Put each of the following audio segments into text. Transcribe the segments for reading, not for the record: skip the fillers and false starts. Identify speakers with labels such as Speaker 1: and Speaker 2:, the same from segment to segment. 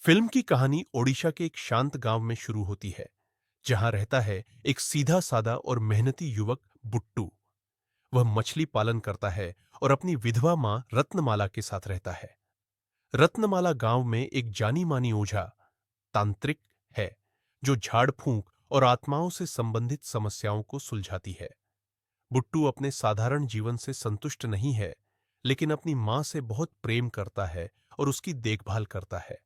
Speaker 1: Film की कहानी ओडिशा के एक शांत गांव में शुरू होती है, जहां रहता है एक सीधा साधा और मेहनती युवक बुट्टू। वह मछली पालन करता है और अपनी विधवा मां रत्नमाला के साथ रहता है। रत्नमाला गांव में एक जानी मानी ओझा तांत्रिक है, जो झाड़ फूंक और आत्माओं से संबंधित समस्याओं को सुलझाती है। बुट्टू अपने साधारण जीवन से संतुष्ट नहीं है, लेकिन अपनी मां से बहुत प्रेम करता है और उसकी देखभाल करता है।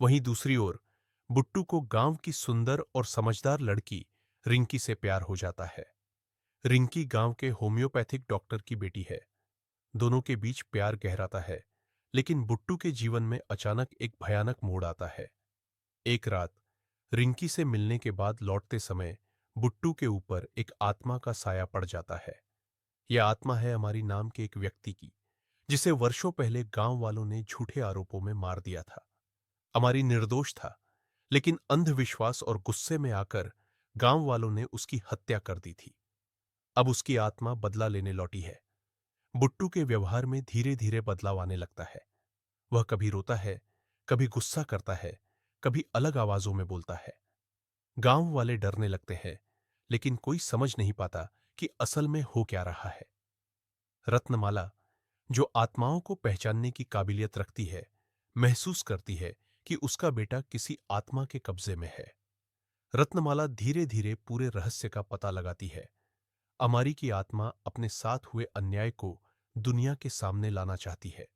Speaker 1: वहीं दूसरी ओर बुट्टू को गांव की सुंदर और समझदार लड़की रिंकी से प्यार हो जाता है। रिंकी गांव के होम्योपैथिक डॉक्टर की बेटी है। दोनों के बीच प्यार गहराता है, लेकिन बुट्टू के जीवन में अचानक एक भयानक मोड़ आता है। एक रात रिंकी से मिलने के बाद लौटते समय बुट्टू के ऊपर एक आत्मा का साया पड़ जाता है। यह आत्मा है हमारी नाम के एक व्यक्ति की, जिसे वर्षों पहले गांव वालों ने झूठे आरोपों में मार दिया था। हमारी निर्दोष था, लेकिन अंधविश्वास और गुस्से में आकर गांव वालों ने उसकी हत्या कर दी थी। अब उसकी आत्मा बदला लेने लौटी है। बुट्टू के व्यवहार में धीरे धीरे बदलाव आने लगता है। वह कभी रोता है, कभी गुस्सा करता है, कभी अलग आवाजों में बोलता है। गांव वाले डरने लगते हैं, लेकिन कोई समझ नहीं पाता कि असल में हो क्या रहा है। रत्नमाला, जो आत्माओं को पहचानने की काबिलियत रखती है, महसूस करती है कि उसका बेटा किसी आत्मा के कब्जे में है। रत्नमाला धीरे धीरे पूरे रहस्य का पता लगाती है। अमारी की आत्मा अपने साथ हुए अन्याय को दुनिया के सामने लाना चाहती है।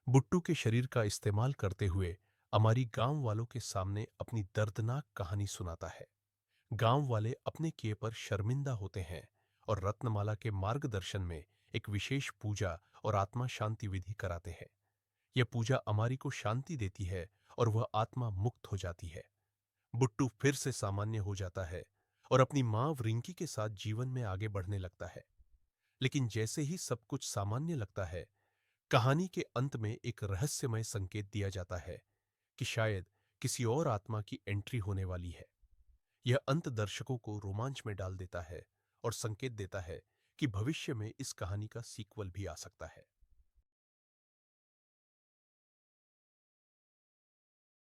Speaker 1: बुट्टू के शरीर का इस्तेमाल करते हुए अमारी गांव वालों के सामने अपनी दर्दनाक कहानी सुनाता है। गांव वाले अपने किए पर शर्मिंदा होते हैं और रत्नमाला के मार्गदर्शन में एक विशेष पूजा और आत्मा शांति विधि कराते हैं। यह पूजा अमारी को शांति देती है और वह आत्मा मुक्त हो जाती है। बुट्टू फिर से सामान्य हो जाता है और अपनी मां रिंकी के साथ जीवन में आगे बढ़ने लगता है। लेकिन जैसे ही सब कुछ सामान्य लगता है, कहानी के अंत में एक रहस्यमय संकेत दिया जाता है कि शायद किसी और आत्मा की एंट्री होने वाली है। यह अंत दर्शकों को रोमांच में डाल देता है और संकेत देता है कि भविष्य में इस कहानी का सीक्वल भी आ सकता है।